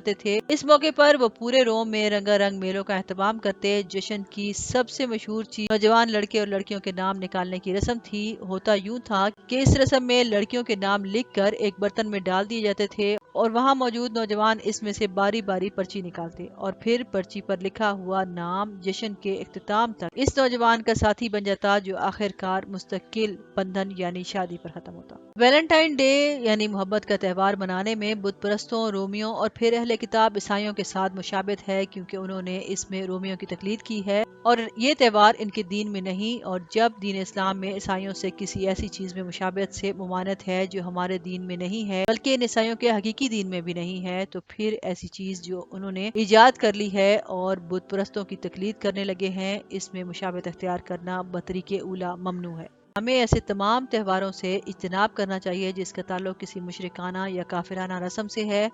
مناتے تھے۔ اس موقع پر وہ پورے روم میں رنگا رنگ میلوں کا اہتمام کرتے۔ جشن کی سب سے مشہور چیز نوجوان لڑکے اور لڑکیوں کے نام نکالنے کی رسم تھی۔ ہوتا یوں تھا کہ اس رسم میں لڑکیوں کے نام لکھ کر ایک برتن میں ڈال دیے جاتے تھے اور وہاں موجود نوجوان اس میں سے باری باری پرچی نکالتے اور پھر پرچی پر لکھا ہوا نام جشن کے اختتام تک اس نوجوان کا ساتھی بن جاتا، جو آخر کار مستقل بندھن یعنی شادی پر ختم ہوتا۔ ویلنٹائن ڈے یعنی محبت کا تہوار منانے میں بت پرستوں، رومیوں اور پھر اہل کتاب عیسائیوں کے ساتھ مشابہت ہے، کیونکہ انہوں نے اس میں رومیوں کی تقلید کی ہے اور یہ تہوار ان کے دین میں نہیں۔ اور جب دین اسلام میں عیسائیوں سے کسی ایسی چیز میں مشابہت سے ممانعت ہے جو ہمارے دین میں نہیں ہے بلکہ ان عیسائیوں کے حقیقی دین میں بھی نہیں ہے، تو پھر ایسی چیز جو انہوں نے ایجاد کر لی ہے اور بت پرستوں کی تقلید کرنے لگے ہیں، اس میں مشابہت اختیار کرنا بطریق اولا ممنوع ہے۔ ہمیں ایسے تمام تہواروں سے اجتناب کرنا چاہیے جس کا تعلق کسی مشرکانہ یا کافرانہ رسم سے ہے،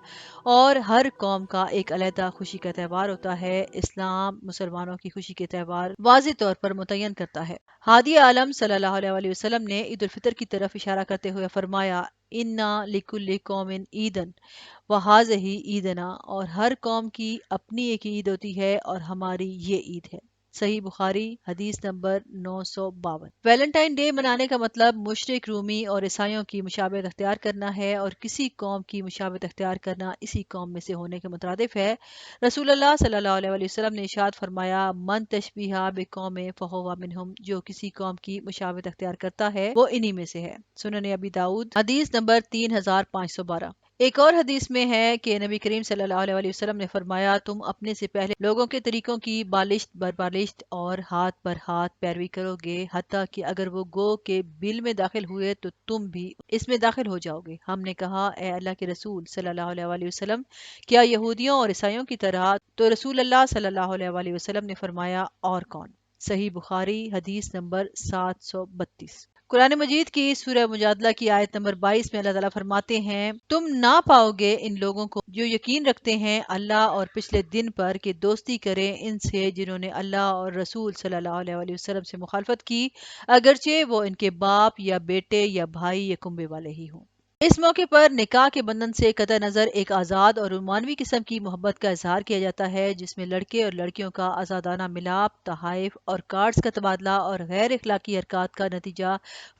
اور ہر قوم کا ایک علیحدہ خوشی کا تہوار ہوتا ہے۔ اسلام مسلمانوں کی خوشی کے تہوار واضح طور پر متعین کرتا ہے۔ ہادی عالم صلی اللہ علیہ وسلم نے عید الفطر کی طرف اشارہ کرتے ہوئے فرمایا، اِنَّا لِكُلِّ قَوْمٍ عِیدًا وَهَٰذِهِ عِیدُنَا، اور ہر قوم کی اپنی ایک عید ہوتی ہے اور ہماری یہ عید ہے۔ صحیح بخاری حدیث نمبر 952۔ ویلنٹائن ڈے منانے کا مطلب مشرک، رومی اور عیسائیوں کی مشابہت اختیار کرنا ہے، اور کسی قوم کی مشابہت اختیار کرنا اسی قوم میں سے ہونے کے مترادف ہے۔ رسول اللہ صلی اللہ علیہ وسلم نے ارشاد فرمایا، من تشبیہ بقوم فہو منہم، جو کسی قوم کی مشابہت اختیار کرتا ہے وہ انہی میں سے ہے۔ سنن ابی داؤد حدیث نمبر 3512۔ ایک اور حدیث میں ہے کہ نبی کریم صلی اللہ علیہ وسلم نے فرمایا، تم اپنے سے پہلے لوگوں کے طریقوں کی بالشت بر بالشت اور ہاتھ بر ہاتھ پیروی کرو گے، حتیٰ کہ اگر وہ گو کے بل میں داخل ہوئے تو تم بھی اس میں داخل ہو جاؤ گے۔ ہم نے کہا، اے اللہ کے رسول صلی اللہ علیہ وسلم، کیا یہودیوں اور عیسائیوں کی طرح؟ تو رسول اللہ صلی اللہ علیہ وسلم نے فرمایا، اور کون؟ صحیح بخاری حدیث نمبر 732۔ قرآن مجید کی سورہ مجادلہ کی آیت نمبر 22 میں اللہ تعالیٰ فرماتے ہیں، تم نہ پاؤ گے ان لوگوں کو جو یقین رکھتے ہیں اللہ اور پچھلے دن پر کہ دوستی کریں ان سے جنہوں نے اللہ اور رسول صلی اللہ علیہ وسلم سے مخالفت کی، اگرچہ وہ ان کے باپ یا بیٹے یا بھائی یا کنبے والے ہی ہوں۔ اس موقع پر نکاح کے بندھن سے قطع نظر ایک آزاد اور رومانوی قسم کی محبت کا اظہار کیا جاتا ہے، جس میں لڑکے اور لڑکیوں کا آزادانہ ملاپ، تحائف اور کارڈز کا تبادلہ اور غیر اخلاقی حرکات کا نتیجہ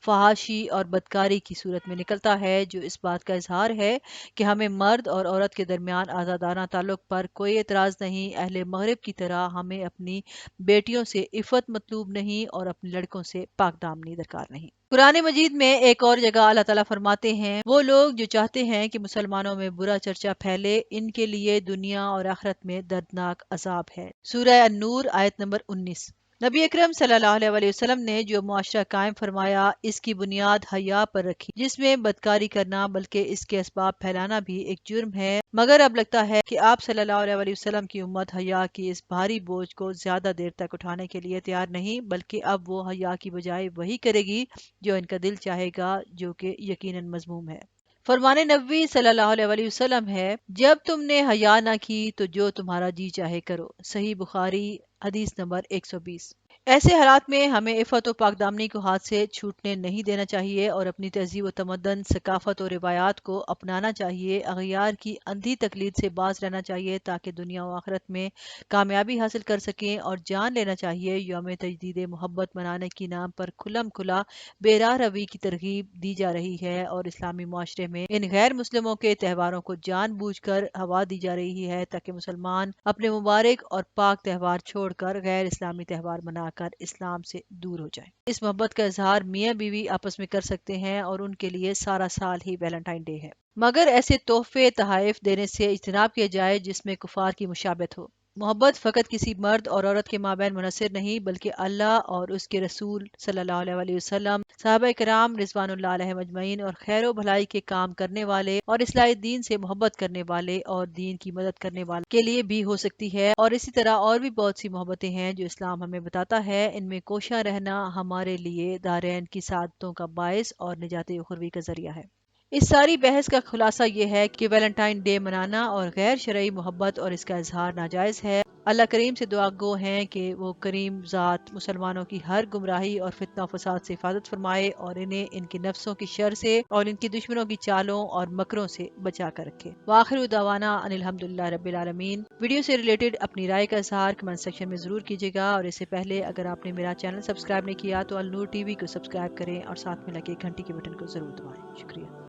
فحاشی اور بدکاری کی صورت میں نکلتا ہے، جو اس بات کا اظہار ہے کہ ہمیں مرد اور عورت کے درمیان آزادانہ تعلق پر کوئی اعتراض نہیں۔ اہل مغرب کی طرح ہمیں اپنی بیٹیوں سے عفت مطلوب نہیں اور اپنے لڑکوں سے پاک دامنی درکار نہیں۔ قرآن مجید میں ایک اور جگہ اللہ تعالیٰ فرماتے ہیں، وہ لوگ جو چاہتے ہیں کہ مسلمانوں میں برا چرچا پھیلے، ان کے لیے دنیا اور آخرت میں دردناک عذاب ہے۔ سورہ النور آیت نمبر 19۔ نبی اکرم صلی اللہ علیہ وسلم نے جو معاشرہ قائم فرمایا اس کی بنیاد حیا پر رکھی، جس میں بدکاری کرنا بلکہ اس کے اسباب پھیلانا بھی ایک جرم ہے، مگر اب لگتا ہے کہ آپ صلی اللہ علیہ وسلم کی امت حیا کی اس بھاری بوجھ کو زیادہ دیر تک اٹھانے کے لیے تیار نہیں، بلکہ اب وہ حیا کی بجائے وہی کرے گی جو ان کا دل چاہے گا، جو کہ یقیناً مذموم ہے۔ فرمان نبوی صلی اللہ علیہ وسلم ہے، جب تم نے حیا نہ کی تو جو تمہارا جی چاہے کرو۔ صحیح بخاری حدیث نمبر 120۔ ایسے حالات میں ہمیں عفت و پاک دامنی کو ہاتھ سے چھوٹنے نہیں دینا چاہیے اور اپنی تہذیب و تمدن، ثقافت اور روایات کو اپنانا چاہیے۔ اغیار کی اندھی تقلید سے باز رہنا چاہیے تاکہ دنیا و آخرت میں کامیابی حاصل کر سکیں، اور جان لینا چاہیے یوم تجدید محبت منانے کی نام پر کھلم کھلا بے راہ روی کی ترغیب دی جا رہی ہے، اور اسلامی معاشرے میں ان غیر مسلموں کے تہواروں کو جان بوجھ کر ہوا دی جا رہی ہے تاکہ مسلمان اپنے مبارک اور پاک تہوار چھوڑ کر غیر اسلامی تہوار منا کر اسلام سے دور ہو جائیں۔ اس محبت کا اظہار میاں بیوی آپس میں کر سکتے ہیں اور ان کے لیے سارا سال ہی ویلنٹائن ڈے ہے، مگر ایسے تحفے تحائف دینے سے اجتناب کیا جائے جس میں کفار کی مشابہت ہو۔ محبت فقط کسی مرد اور عورت کے مابین منحصر نہیں بلکہ اللہ اور اس کے رسول صلی اللہ علیہ وسلم، صحابہ کرام رضوان اللہ علیہم اجمعین اور خیر و بھلائی کے کام کرنے والے اور اصلاح دین سے محبت کرنے والے اور دین کی مدد کرنے والے کے لیے بھی ہو سکتی ہے، اور اسی طرح اور بھی بہت سی محبتیں ہیں جو اسلام ہمیں بتاتا ہے۔ ان میں کوشاں رہنا ہمارے لیے دارین کی سعادتوں کا باعث اور نجات اخروی کا ذریعہ ہے۔ اس ساری بحث کا خلاصہ یہ ہے کہ ویلنٹائن ڈے منانا اور غیر شرعی محبت اور اس کا اظہار ناجائز ہے۔ اللہ کریم سے دعا گو ہیں کہ وہ کریم ذات مسلمانوں کی ہر گمراہی اور فتنہ و فساد سے حفاظت فرمائے اور انہیں ان کی نفسوں کی شر سے اور ان کی دشمنوں کی چالوں اور مکروں سے بچا کر رکھے۔ وآخر دعوانا ان الحمدللہ رب العالمین۔ ویڈیو سے ریلیٹڈ اپنی رائے کا اظہار کمنٹ سیکشن میں ضرور کیجیے گا، اور اس سے پہلے اگر آپ نے میرا چینل سبسکرائب نہیں کیا تو النور ٹی وی کو سبسکرائب کریں اور ساتھ میں لگے گھنٹی کے بٹن کو ضرور دبائیں۔ شکریہ۔